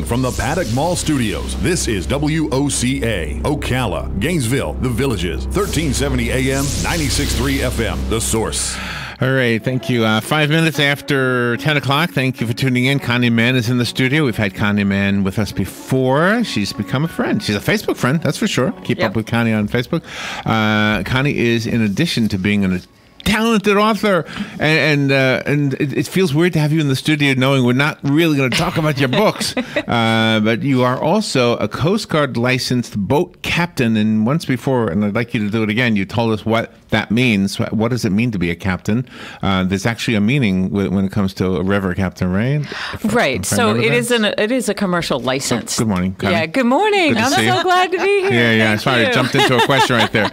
from the Paddock Mall Studios, this is WOCA, Ocala, Gainesville, The Villages, 1370 AM, 96.3 FM, The Source. All right, thank you. 5 minutes after 10 o'clock. Thank you for tuning in. Connie Mann is in the studio. We've had Connie Mann with us before. She's become a friend. She's a Facebook friend, that's for sure. Keep up with Connie on Facebook. Connie is, in addition to being a talented author, and it feels weird to have you in the studio knowing we're not really going to talk about your books, but you are also a Coast Guard licensed boat captain, and once before, and I'd like you to do it again, you told us what that means. What does it mean to be a captain? There's actually a meaning when it comes to a river captain, right? Right. So it is a commercial license. Good morning, Connie. Yeah, good morning. I'm so glad to be here. Yeah. Sorry, I jumped into a question right there.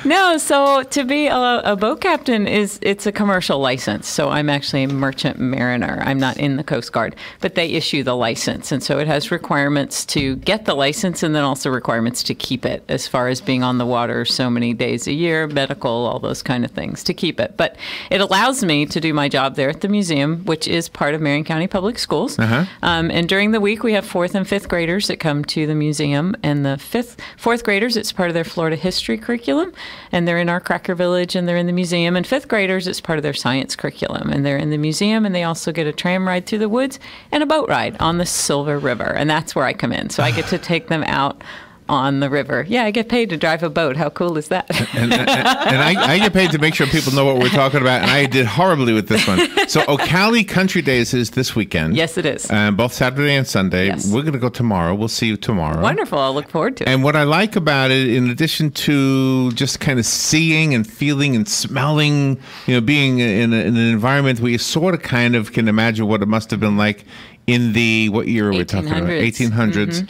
No, so to be a boat captain it's a commercial license. So I'm actually a merchant mariner. I'm not in the Coast Guard, but they issue the license. And so it has requirements to get the license and then also requirements to keep it, as far as being on the water so many days a year, medical, all those kind of things to keep it. But it allows me to do my job there at the museum, which is part of Marion County Public Schools. And during the week, we have 4th and 5th graders that come to the museum. And the 4th graders, it's part of their Florida history curriculum. And they're in our Cracker Village and they're in the museum. And 5th graders, it's part of their science curriculum. And they're in the museum, and they also get a tram ride through the woods and a boat ride on the Silver River. And that's where I come in. So I get to take them out on the river. Yeah, I get paid to drive a boat. How cool is that? and I get paid to make sure people know what we're talking about, and I did horribly with this one. So Ocali Country Days is this weekend. Yes, it is. Both Saturday and Sunday. Yes. We're going to go tomorrow. We'll see you tomorrow. Wonderful. I'll look forward to it. And what I like about it, in addition to just kind of seeing and feeling and smelling, being in an environment where you sort of kind of can imagine what it must have been like in the, what year are we talking about? 1800s.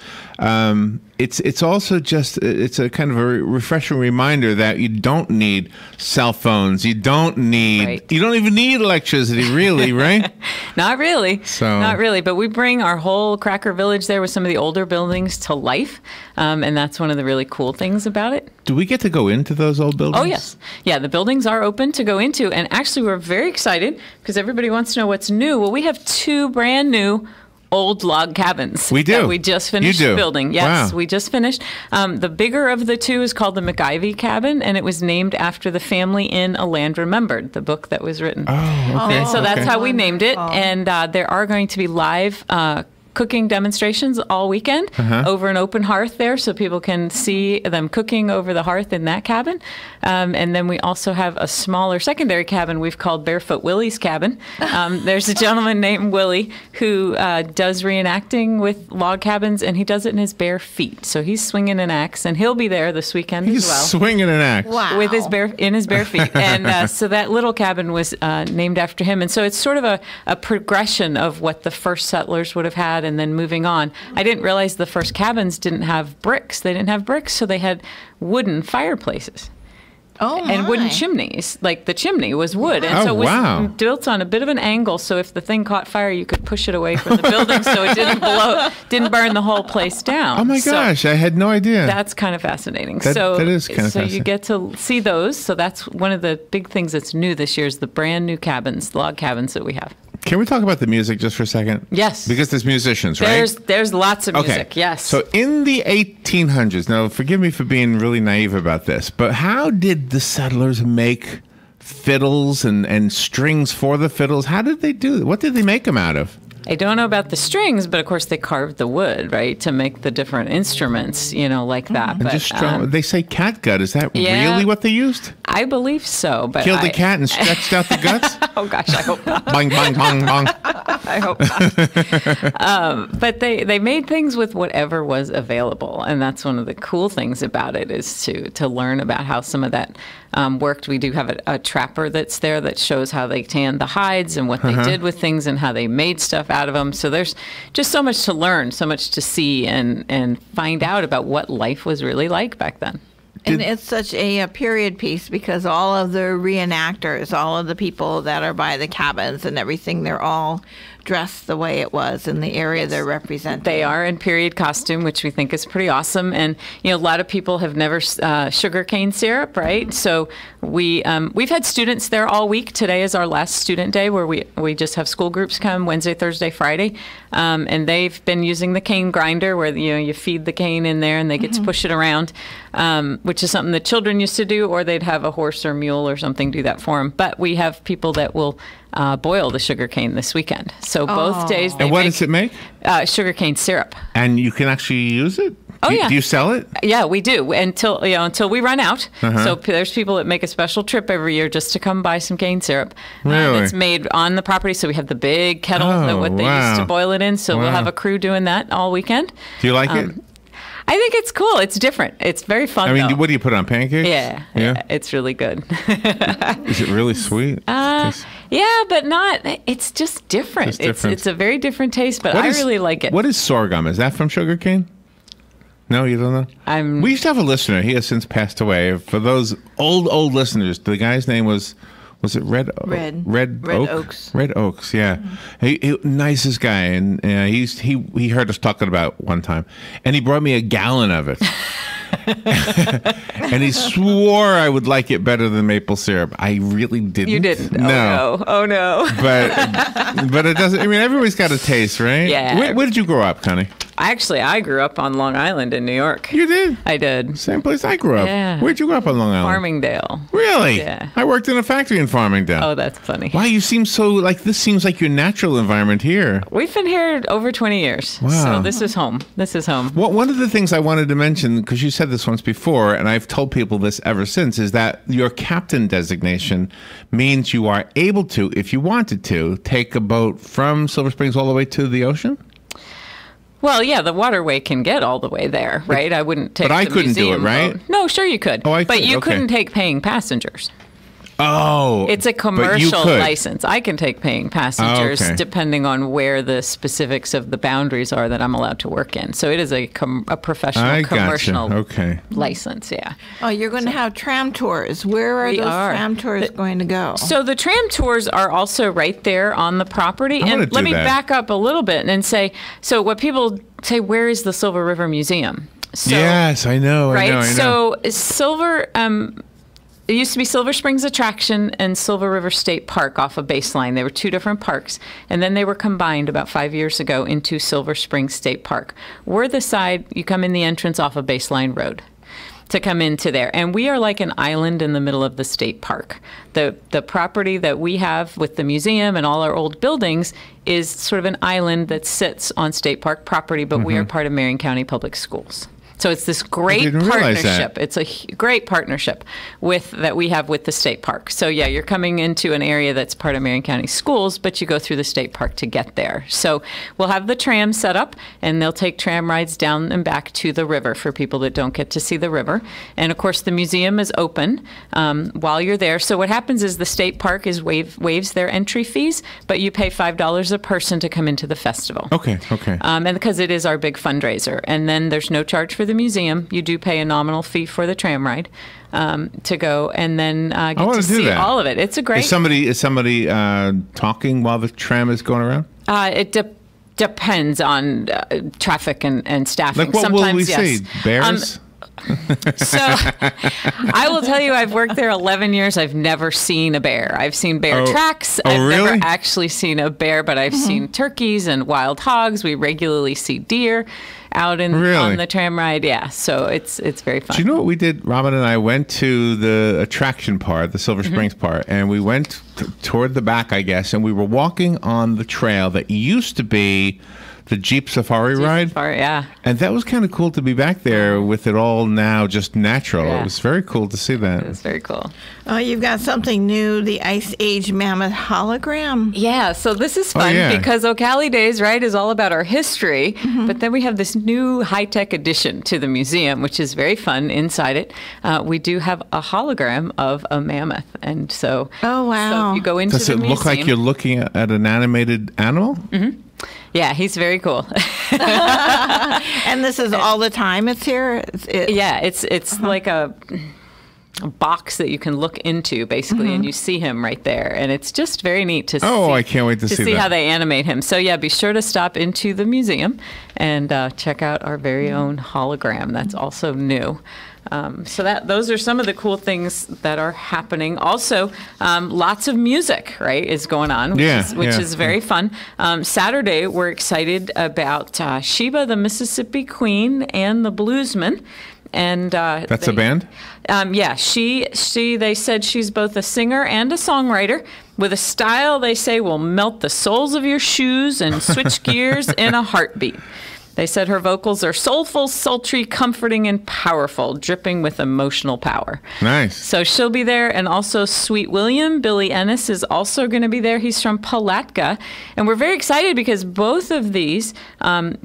It's also just, it's a kind of a refreshing reminder that you don't need cell phones. You don't need, you don't even need electricity, really, right? Not really. So. Not really. But we bring our whole Cracker Village there with some of the older buildings to life. And that's one of the really cool things about it. Do we get to go into those old buildings? Oh, yes. Yeah, the buildings are open to go into. And actually, we're very excited because everybody wants to know what's new. Well, we have 2 brand new old log cabins. We do. That we just finished building. Yes, wow. We just finished. The bigger of the 2 is called the McIvy cabin, and it was named after the family in A Land Remembered, the book that was written. Oh, okay. And so that's how we named it. And there are going to be live cooking demonstrations all weekend over an open hearth there, so people can see them cooking over the hearth in that cabin. And then we also have a smaller secondary cabin we've called Barefoot Willie's cabin. There's a gentleman named Willie who does reenacting with log cabins, and he does it in his bare feet. So he's swinging an axe, and he'll be there this weekend as well. He's swinging an axe. Wow. With his bare feet. And so that little cabin was named after him. And so it's sort of a progression of what the first settlers would have had, and then moving on. I didn't realize the first cabins didn't have bricks. They didn't have bricks, so they had wooden fireplaces. And wooden chimneys. Like the chimney was wood. And so it was built on a bit of an angle, so if the thing caught fire, you could push it away from the building so it didn't burn the whole place down. Oh my gosh, I had no idea. That's kind of fascinating. That is kind of fascinating. So you get to see those. So that's one of the big things that's new this year is the brand new cabins, log cabins that we have. Can we talk about the music just for a second? Yes. Because there's musicians, right? There's lots of music, yes. So in the 1800s, now forgive me for being really naive about this, but how did the settlers make fiddles and strings for the fiddles? How did they do it? What did they make them out of? I don't know about the strings, but of course they carved the wood, right, to make the different instruments, like that. But just they say catgut. Is that really what they used? I believe so. But killed the cat and stretched out the guts? Oh, gosh, I hope not. Bang, bang, bang, bang. I hope not. But they made things with whatever was available, and that's one of the cool things about it is to learn about how some of that worked. We do have a trapper that's there that shows how they tanned the hides and what they did with things and how they made stuff out of them. So there's just so much to learn, so much to see and find out about what life was really like back then. And it's such a period piece because all of the reenactors, all of the people that are by the cabins and everything, they're all dressed the way it was in the area they're representing. They are in period costume, which we think is pretty awesome. And a lot of people have never sugarcane syrup, right? So we've had students there all week. Today is our last student day, where we just have school groups come Wednesday, Thursday, Friday, and they've been using the cane grinder, where you feed the cane in there and they get to push it around, which is something that children used to do, or they'd have a horse or mule or something do that for them. But we have people that will boil the sugar cane this weekend. So both days they And what does it make? Sugar cane syrup. And you can actually use it? Yeah. Do you sell it? Yeah, we do until we run out. So there's people that make a special trip every year just to come buy some cane syrup. Really? It's made on the property. So we have the big kettle that they used to boil it in. So we'll have a crew doing that all weekend. Do you like it? I think it's cool. It's different. It's very fun. I mean, though. what do you put on pancakes? Yeah, it's really good. Is it really sweet? Yeah, but not. It's just different. It's a very different taste, but I really like it. What is sorghum? Is that from sugarcane? No, you don't know? We used to have a listener. He has since passed away. For those old listeners, the guy's name was it Red Oaks? Red Oaks, yeah. He nicest guy, and he heard us talking about one time, and he brought me a gallon of it. And he swore I would like it better than maple syrup. I really didn't. You didn't? No. Oh no. But it doesn't. I mean, everybody's got a taste, right? Yeah. Where did you grow up, Connie? Actually, I grew up on Long Island in New York. You did? I did. Same place I grew up. Yeah. Where'd you grow up on Long Island? Farmingdale. Really? Yeah. I worked in a factory in Farmingdale. Oh, that's funny. Wow, you seem so like this seems like your natural environment here. We've been here over 20 years. Wow. So this is home. This is home. Well, one of the things I wanted to mention, because you said this once before, and I've told people this ever since, is that your captain designation means you are able to, if you wanted to, take a boat from Silver Springs all the way to the ocean? Well, yeah, the waterway can get all the way there, right? I wouldn't take. But I the couldn't do it, museum right? boat. No, sure you could. Oh, I but could, you okay. couldn't take paying passengers. Oh, It's a but you commercial could. license. I can take paying passengers okay. depending on where the specifics of the boundaries are that I'm allowed to work in. So it is a professional I gotcha. commercial Okay. license, yeah. Oh, you're going to have tram tours. Where are those tram tours going to go? So the tram tours are also right there on the property. wanna And let do me that. back up a little bit and say, so what people say, where is the Silver River Museum? So, Yes, I know. right? I know. So Silver, it used to be Silver Springs Attraction and Silver River State Park off of Baseline. They were two different parks. And then they were combined about 5 years ago into Silver Springs State Park. We're the side, you come in the entrance off of Baseline Road to come into there. And we are like an island in the middle of the state park. The property that we have with the museum and all our old buildings is sort of an island that sits on state park property, but we are part of Marion County Public Schools. So it's this great didn't realize that. partnership. It's a great partnership that we have with the state park. So yeah, you're coming into an area that's part of Marion County Schools, but you go through the state park to get there. So we'll have the tram set up, and they'll take tram rides down and back to the river for people that don't get to see the river. And of course, the museum is open while you're there. So what happens is the state park waives their entry fees, but you pay $5 a person to come into the festival. Okay. And because it is our big fundraiser. And then there's no charge for the museum. You do pay a nominal fee for the tram ride to go, and then get to see all of it. It's a great... Is somebody talking while the tram is going around? It depends on traffic and staffing. Like what Sometimes, will we yes. see? Bears? So I will tell you, I've worked there 11 years. I've never seen a bear. I've seen bear tracks. I've really? never actually seen a bear, but I've seen turkeys and wild hogs. We regularly see deer out on the tram ride. Yeah, so it's very fun. Do you know what we did? Robin and I went to the attraction part, the Silver Springs part, and we went toward the back, I guess, and we were walking on the trail that used to be the Jeep Safari ride. Safari, yeah. And that was kind of cool to be back there with it all now just natural. Yeah. It was very cool to see that. It was very cool. Oh, you've got something new, the Ice Age Mammoth hologram. Yeah, so this is fun because Ocali Days, right, is all about our history. But then we have this new high-tech addition to the museum, which is very fun. Inside it, we do have a hologram of a mammoth. And so, oh, wow. So if you go into Does the it museum, look like you're looking at an animated animal? Yeah, he's very cool. And this is all the time it's here? Yeah, it's like a... box that you can look into, basically, and you see him right there. And it's just very neat to see. Oh, I can't wait to see that. how they animate him. So, yeah, be sure to stop into the museum and check out our very own hologram. That's also new. So those are some of the cool things that are happening. Also, lots of music, right, is going on, which is very fun. Saturday, we're excited about Sheba, the Mississippi Queen, and the Bluesmen. And that's a band? Yeah, they said she's both a singer and a songwriter with a style they say will melt the soles of your shoes and switch gears in a heartbeat. They said her vocals are soulful, sultry, comforting, and powerful, dripping with emotional power. Nice. So she'll be there. And also Sweet William, Billy Ennis, is also going to be there. He's from Palatka. And we're very excited because both of these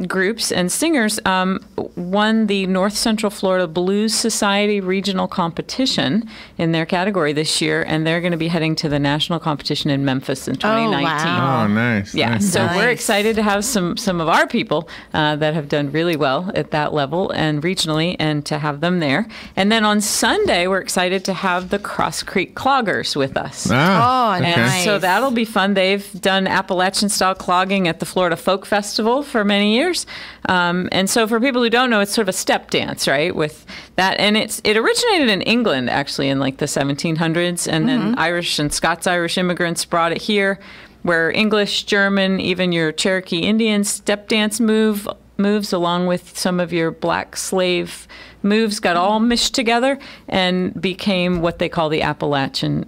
groups and singers won the North Central Florida Blues Society regional competition in their category this year. And they're going to be heading to the national competition in Memphis in 2019. Oh, wow. Oh, nice. Yeah, nice. so we're excited to have some of our people that have done really well at that level and regionally, and to have them there. And then on Sunday, we're excited to have the Cross Creek Cloggers with us. Oh, okay. And so that'll be fun. They've done Appalachian-style clogging at the Florida Folk Festival for many years. And so for people who don't know, it's sort of a step dance, right, with that. And it originated in England, actually, in like the 1700s. And then Irish and Scots-Irish immigrants brought it here, where English, German, even your Cherokee Indian step dance moves along with some of your black slave moves got all meshed together and became what they call the Appalachian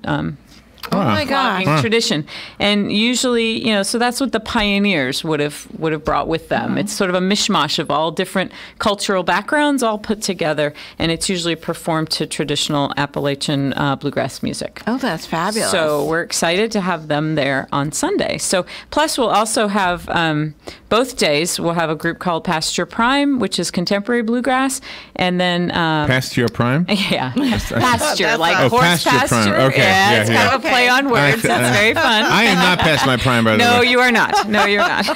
Oh my gosh. tradition. And usually, so that's what the pioneers would have brought with them. It's sort of a mishmash of all different cultural backgrounds all put together, and it's usually performed to traditional Appalachian bluegrass music. Oh, that's fabulous. So we're excited to have them there on Sunday. So plus we'll also have both days we'll have a group called Past Your Prime, which is contemporary bluegrass, and then Past Your Prime? Yeah, pasture, like Oh, horse Past Your Prime. pasture. Okay, Yeah, yeah, it's yeah. kind of a play on words. It's very fun. I am not past my prime, by the way. No, you are not. No, you're not.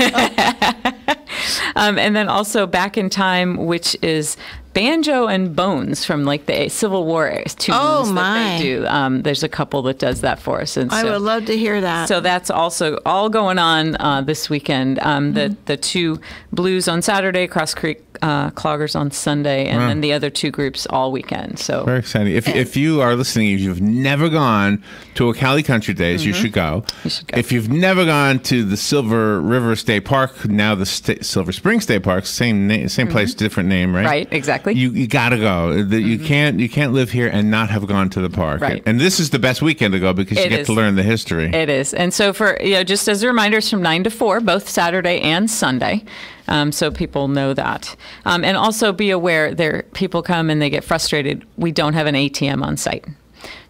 And then also Back in Time, which is banjo and bones from like the Civil War tunes that they do. There's a couple that does that for us. And I would love to hear that. So that's also all going on this weekend. The two blues on Saturday, Cross Creek Cloggers on Sunday, and then the other two groups all weekend. So very exciting. If you are listening, if you've never gone to Ocali Country Days, you should go. You should go. If you've never gone to the Silver River State Park, now the Silver Spring State Park, same place, different name, right? Right, exactly. You gotta go. You can't live here and not have gone to the park. Right. And this is the best weekend to go because you get to learn the history. It is. And so for just as a reminder, it's from 9 to 4, both Saturday and Sunday. So people know that. And also be aware, people come and they get frustrated. We don't have an ATM on site.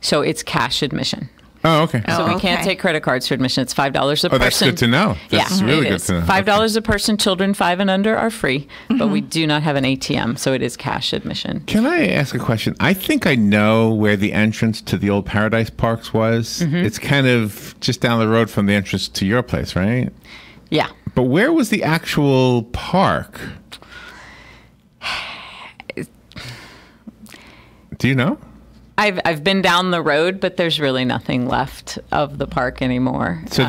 So it's cash admission. Oh, okay. So we can't take credit cards for admission. It's $5 a person. Oh, that's good to know. That's really good to know. $5 a person. Children 5 and under are free, but we do not have an ATM, so it is cash admission. Can I ask a question? I think I know where the entrance to the old Paradise Parks was. It's kind of just down the road from the entrance to your place, right? Yeah. But where was the actual park? Do you know? I've been down the road, but there's really nothing left of the park anymore. So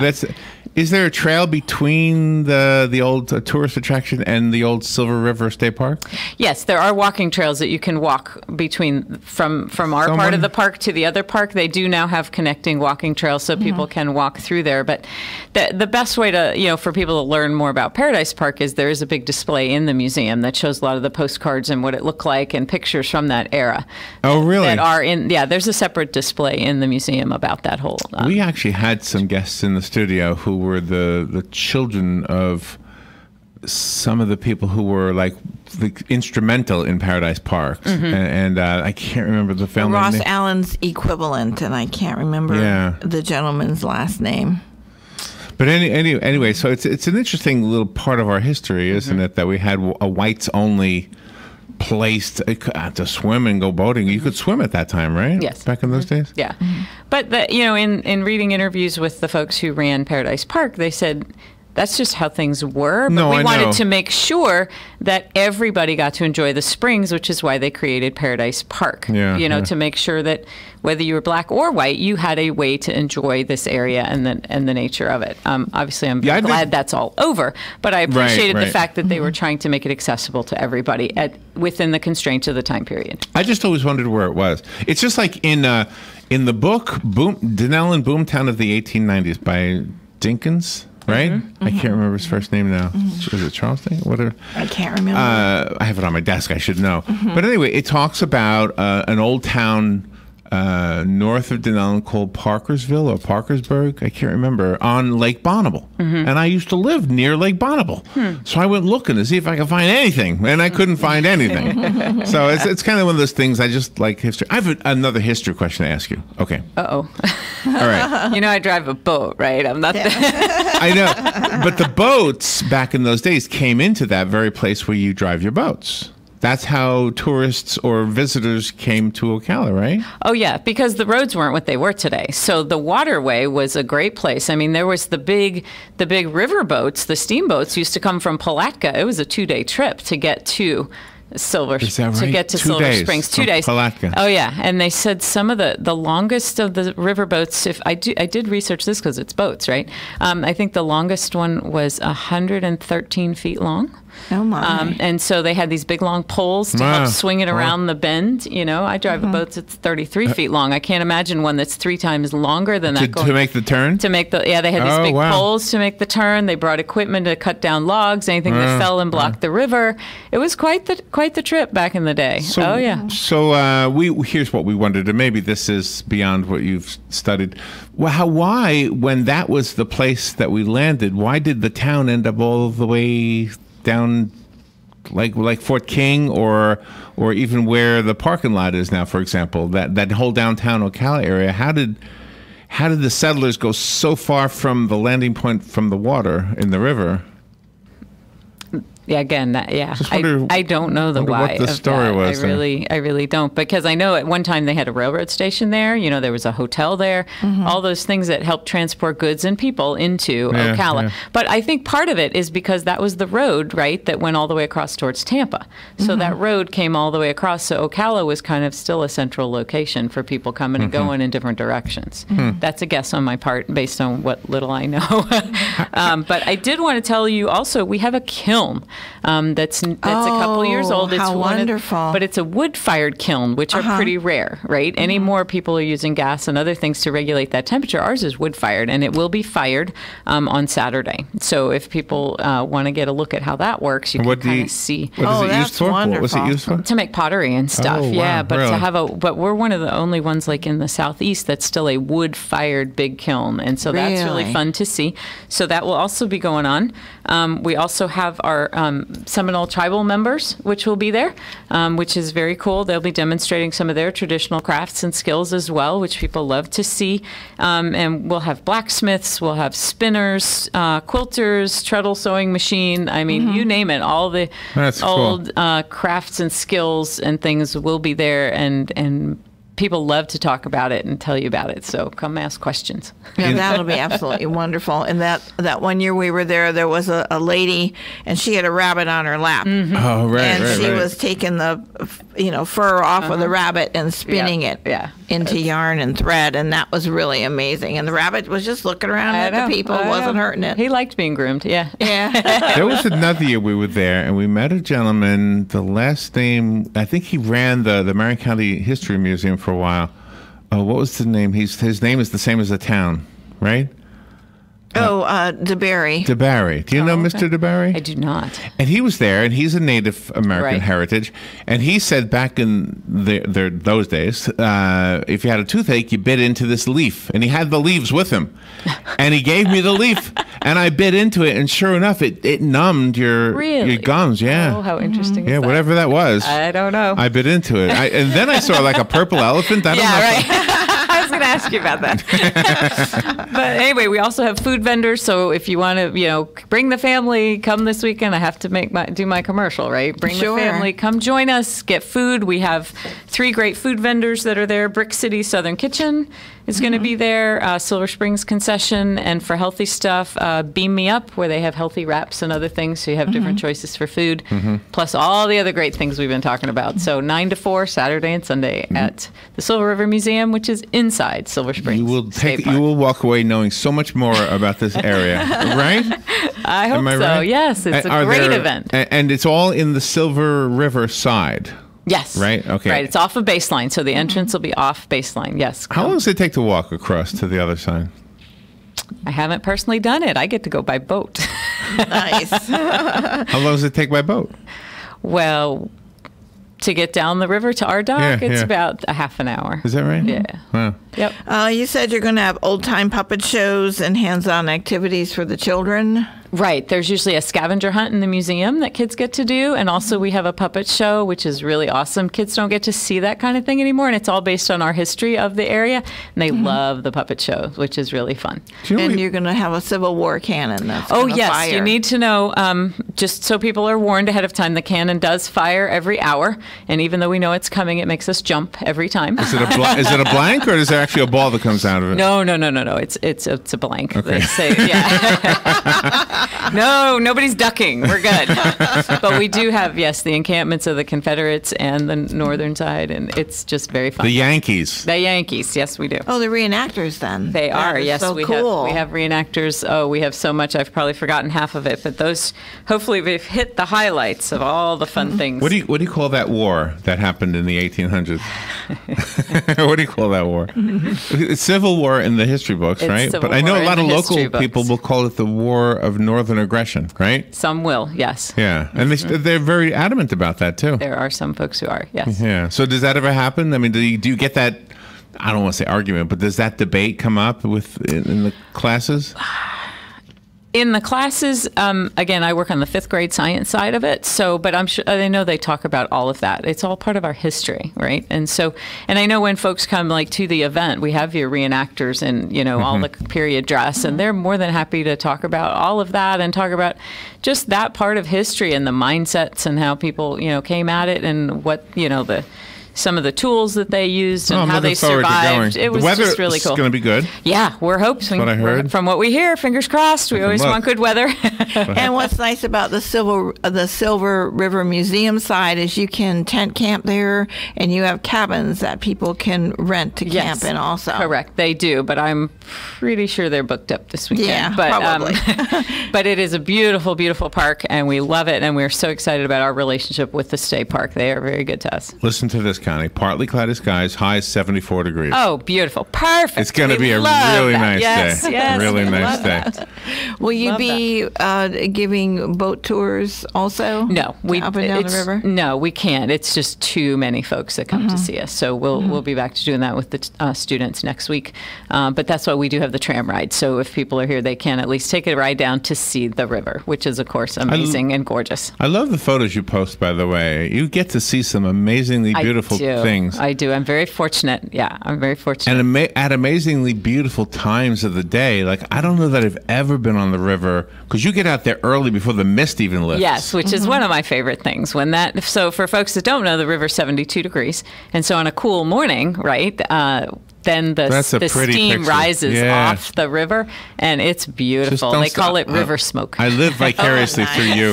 is there a trail between the old tourist attraction and the old Silver River State Park? Yes, there are walking trails that you can walk between from our part of the park to the other park. They do now have connecting walking trails so people can walk through there. But the best way to, for people to learn more about Paradise Park is there is a big display in the museum that shows a lot of the postcards and what it looked like and pictures from that era. Oh, really? That are there's a separate display in the museum about that whole. We actually had some guests in the studio who were the children of some of the people who were like instrumental in Paradise Park, and I can't remember the family Ross name. Allen's equivalent, and I can't remember the gentleman's last name. But anyway, so it's an interesting little part of our history, isn't it? That we had a whites only place to swim and go boating. You could swim at that time, right? Yes. Back in those days? Yeah. But, in reading interviews with the folks who ran Paradise Park, they said that's just how things were. But No, we I wanted know. to make sure that everybody got to enjoy the springs, which is why they created Paradise Park. Yeah, you know, yeah. to make sure that whether you were black or white, you had a way to enjoy this area and the nature of it. Obviously, I'm Yeah, I glad think- that's all over, but I appreciated the right. fact that they were trying to make it accessible to everybody within the constraints of the time period. I just always wondered where it was. It's just like in the book Donnell and Boomtown of the 1890s by Dinkins, right? I can't remember his first name now. Is it Charles Dinkins? Whatever. I can't remember. I have it on my desk. I should know. But anyway, it talks about an old town north of Denellen called Parkersville or Parkersburg. I can't remember, on Lake Bonneville. And I used to live near Lake Bonneville. So I went looking to see if I could find anything, and I couldn't find anything. So it's kind of one of those things. I just like history. I have another history question to ask you. Okay. Uh-oh. All right. You know, I drive a boat, right? I'm not I know. But the boats back in those days came into that very place where you drive your boats. That's how tourists or visitors came to Ocala, right? Oh, yeah, because the roads weren't what they were today. So the waterway was a great place. I mean, there was the big river boats, the steamboats used to come from Palatka. It was a 2-day trip to get to Silver Is that right? to get to 2 Silver days Springs. 2 from days. Palatka. Oh yeah, and they said some of the longest of the river boats. If I did research this because it's boats, right? I think the longest one was 113 feet long. Oh my! And so they had these big long poles to Wow. help swing it around the bend. You know, I drive a boat that's 33 feet long. I can't imagine one that's 3 times longer than that. To make the turn? To make they had these Oh, big wow. poles to make the turn. They brought equipment to cut down logs, anything that fell and blocked the river. It was quite the trip back in the day. So, oh yeah. So here's what we wondered, and maybe this is beyond what you've studied. Well, why, when that was the place that we landed, why did the town end up all the way down, like Fort King, or even where the parking lot is now, for example, that whole downtown Ocala area? How did the settlers go so far from the landing point from the water in the river? Yeah, again, Just wonder- I don't know the wonder why what the of story that. was I there. really don't, because I know at one time they had a railroad station there. You know, there was a hotel there. All those things that helped transport goods and people into Yeah, Ocala. yeah. But I think part of it is because that was the road, right, that went all the way across towards Tampa. So that road came all the way across. So Ocala was kind of still a central location for people coming and going in different directions. That's a guess on my part based on what little I know. But I did want to tell you also, we have a kiln. That's a couple years old. It's how wonderful. But it's a wood-fired kiln, which are pretty rare, right? Any more people are using gas and other things to regulate that temperature. Ours is wood-fired, and it will be fired on Saturday. So if people want to get a look at how that works, you can kind of see. What is it that's used for? What was it wonderful. used for? To make pottery and stuff, Oh, wow, yeah. But really? to have but we're one of the only ones like in the southeast that's still a wood-fired big kiln, and so that's really Really? fun to see. So that will also be going on. We also have our Seminole tribal members, which will be there, which is very cool. They'll be demonstrating some of their traditional crafts and skills as well, which people love to see. And we'll have blacksmiths, we'll have spinners, quilters, treadle sewing machine. I mean, you name it. All the That's cool. old crafts and skills and things will be there, and people love to talk about it and tell you about it. So come ask questions. Yeah, that'll be absolutely wonderful. And that one year we were there was a lady, and she had a rabbit on her lap. Oh, right, And right, she right. was taking the fur off of the rabbit and spinning it into yarn and thread, and that was really amazing. And the rabbit was just looking around at the people, wasn't hurting it. He liked being groomed, yeah. Yeah. There was another year we were there, and we met a gentleman. The last name, I think he ran the Marion County History Museum for a while. Oh, what was the name? His name is the same as the town, right? DeBerry. DeBarry. Do you know Mr. DeBarry? I do not. And he was there, and he's a Native American Right. heritage. And he said back in those days, if you had a toothache, you bit into this leaf. And he had the leaves with him. And he gave me the leaf, and I bit into it, and sure enough, it numbed your gums. Yeah. Oh, how interesting. Yeah, is that? whatever that was. I don't know. I bit into it. And then I saw like a purple elephant. I don't know. Right. I was going to ask you about that. But anyway, we also have food vendors. So if you want to, bring the family, come this weekend. I have to do my commercial, right? Bring Sure. the family, come join us, get food. We have 3 great food vendors that are there: Brick City Southern Kitchen, is going to be there. Silver Springs concession, and for healthy stuff, Beam Me Up, where they have healthy wraps and other things, so you have different choices for food, plus all the other great things we've been talking about. So 9 to 4, Saturday and Sunday at the Silver River Museum, which is inside Silver Springs. You will walk away knowing so much more about this area, right? I hope so. Right? Yes, it's a great event, and it's all in the Silver River side. Yes. Right? Okay. Right. It's off of Baseline, so the entrance will be off Baseline. Yes. How long does it take to walk across to the other side? I haven't personally done it. I get to go by boat. Nice. How long does it take by boat? Well, to get down the river to our dock, it's about a half an hour. Is that right? Yeah. Wow. Yep. You said you're going to have old-time puppet shows and hands-on activities for the children. Right. There's usually a scavenger hunt in the museum that kids get to do. And also we have a puppet show, which is really awesome. Kids don't get to see that kind of thing anymore. And it's all based on our history of the area. And they love the puppet show, which is really fun. And you're going to have a Civil War cannon that's yes. fire. You need to know, just so people are warned ahead of time, the cannon does fire every hour. And even though we know it's coming, it makes us jump every time. Is it a blank, or is there actually a ball that comes out of it? No. It's a blank. Okay. They say, No, nobody's ducking. We're good. But we do have, the encampments of the Confederates and the northern side, and it's just very fun. The Yankees. The Yankees, yes, we do. Oh, the reenactors then. They are, yes. So we cool. have reenactors. Oh, we have so much. I've probably forgotten half of it, but those, hopefully we've hit the highlights of all the fun things. What do you call that war that happened in the 1800s? What do you call that war? It's Civil War in the history books, right? But I know a lot of local people will call it the War of Northern Aggression, right? Some will, yes. Yeah, and they're very adamant about that too. There are some folks who are, yes. Yeah. So does that ever happen? I mean, do you get that? I don't want to say argument, but does that debate come up in the classes? In the classes, again, I work on the 5th grade science side of it. So, but I'm sure I know they talk about all of that. It's all part of our history, right? And so, and I know when folks come to the event, we have your reenactors and all the period dress, and they're more than happy to talk about all of that and talk about just that part of history and the mindsets and how people came at it and what some of the tools that they used and how they survived. It was just really cool. The weather's going to be good. Yeah, we're hoping. That's what I heard. From what we hear, fingers crossed. We always want good weather. And what's nice about the Silver River Museum side is you can tent camp there, and you have cabins that people can rent to camp in also. Correct, they do, but I'm pretty sure they're booked up this weekend. Yeah, but, probably. But it is a beautiful, beautiful park, and we love it, and we're so excited about our relationship with the state park. They are very good to us. Listen to this, Connie. Partly cloudy skies, high 74 degrees. Oh, beautiful. Perfect. It's going to be a really nice day. Yes, really nice day. Will you be giving boat tours also? No. Up and down the river? No, we can't. It's just too many folks that come to see us. So we'll be back to doing that with the students next week. But that's why we do have the tram ride. So if people are here, they can at least take a ride down to see the river, which is, of course, amazing and gorgeous. I love the photos you post, by the way. You get to see some amazingly beautiful things. I do. I'm very fortunate. Yeah, I'm very fortunate. And at amazingly beautiful times of the day. Like, I don't know that I've ever been on the river, because you get out there early before the mist even lifts. Yes, which is one of my favorite things. So for folks that don't know, the river's 72 degrees. And so on a cool morning, right, then the steam rises off the river, and it's beautiful. They call it river smoke. I live vicariously through you.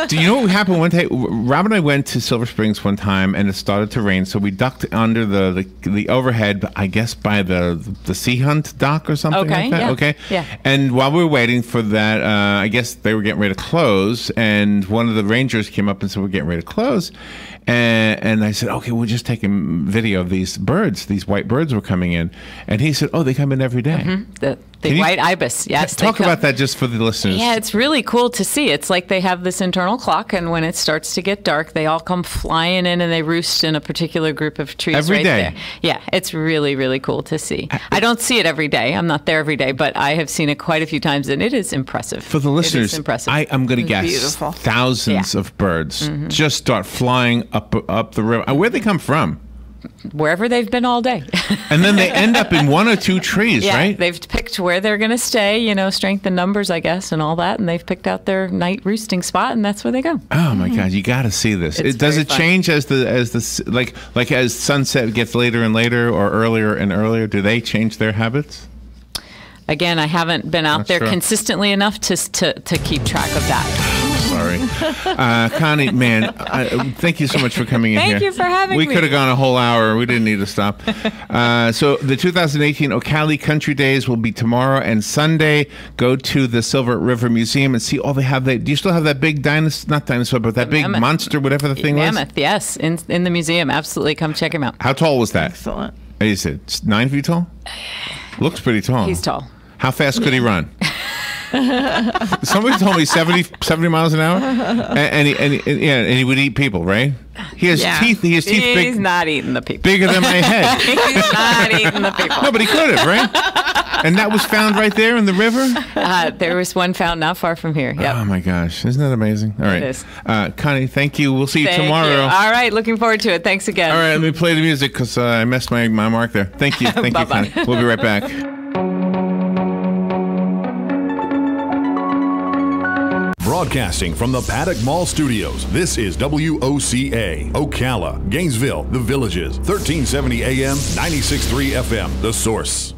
Do you know what happened one day? Rob and I went to Silver Springs one time, and it started to rain, so we ducked under the overhead, I guess by the Sea Hunt dock or something like that. Yeah. Okay. Yeah. And while we were waiting for that, I guess they were getting ready to close, and one of the rangers came up and said, "We're getting ready to close." And I said, "Okay, we'll just take a video of these birds. These white birds were coming in." And he said, "Oh, they come in every day." The white ibis, yes. Talk about that just for the listeners. Yeah, it's really cool to see. It's like they have this internal clock, and when it starts to get dark, they all come flying in, and they roost in a particular group of trees every day. There. Yeah, it's really, really cool to see. I don't see it every day. I'm not there every day, but I have seen it quite a few times, and it is impressive. For the listeners, it is impressive. I'm going to guess beautiful. Thousands of birds just start flying up the river. Where'd they come from? wherever they've been all day. And then they end up in one or two trees, right? They've picked where they're going to stay, strength in numbers, I guess, and all that. And they've picked out their night roosting spot, and that's where they go. Oh my God, you got to see this. Does it change as as sunset gets later and later or earlier and earlier? Do they change their habits? Again, I haven't been out there consistently enough to keep track of that. Sorry. Connie, Mann, thank you so much for coming in here. Thank you for having me. We could have gone a whole hour. We didn't need to stop. So the 2018 Ocali Country Days will be tomorrow and Sunday. Go to the Silver River Museum and see all they have. Do you still have that big not dinosaur, but that big mammoth, monster, whatever the thing was? Mammoth, yes, in the museum. Absolutely. Come check him out. How tall was that? Excellent. You said 9 feet tall? Looks pretty tall. He's tall. How fast could he run? Somebody told me 70 miles an hour, and he would eat people, right? He has teeth. He has teeth. He's not eating the people. Bigger than my head. He's not eating the people. No, but he could have, right? And that was found right there in the river. There was one found not far from here. Yep. Oh my gosh, isn't that amazing? All right, it is. Connie, thank you. We'll see you tomorrow. You. All right, looking forward to it. Thanks again. All right, let me play the music because I messed my mark there. Thank you, thank you, Connie. We'll be right back. Broadcasting from the Paddock Mall Studios, this is WOCA, Ocala, Gainesville, The Villages, 1370 AM, 96.3 FM, The Source.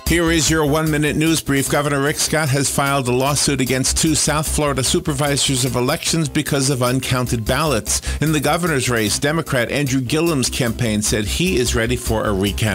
Here is your 1-minute news brief. Governor Rick Scott has filed a lawsuit against 2 South Florida supervisors of elections because of uncounted ballots. In the governor's race, Democrat Andrew Gillum's campaign said he is ready for a recount.